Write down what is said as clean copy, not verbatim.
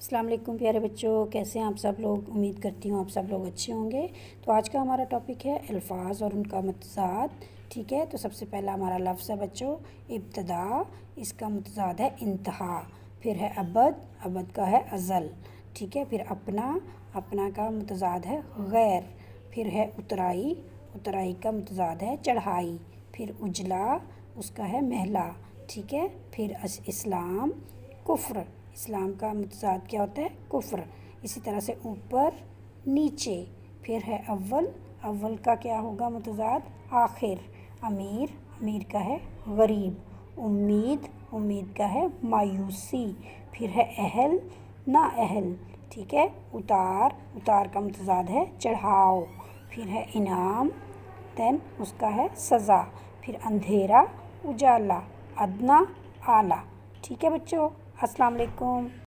अस्सलाम वालेकुम प्यारे बच्चों, कैसे हैं आप सब लोग। उम्मीद करती हूँ आप सब लोग अच्छे होंगे। तो आज का हमारा टॉपिक है अल्फाज और उनका मतज़ाद। ठीक है, तो सबसे पहला हमारा लफ्ज़ है बच्चों इब्तदा। इसका मतज़ाद है इंतहा। फिर है अबद, अबद का है अज़ल। ठीक है, फिर अपना, अपना का मतज़ाद है गैर। फिर है उतराई, उतराई का मतज़ाद है चढ़ाई। फिर उजला, उसका है महला। ठीक है, फिर इस्लाम, कुफ्र, इस्लाम का मतज़ाद क्या होता है कुफ्र। इसी तरह से ऊपर नीचे। फिर है अव्वल, अव्वल का क्या होगा मतज़ाद आखिर। अमीर, अमीर का है गरीब। उम्मीद, उम्मीद का है मायूसी। फिर है अहल, ना अहल। ठीक है, उतार, उतार का मतज़ाद है चढ़ाओ। फिर है इनाम, देन उसका है सज़ा। फिर अंधेरा, उजाला। अदना, आला। ठीक है बच्चों, अस्सलाम वालेकुम।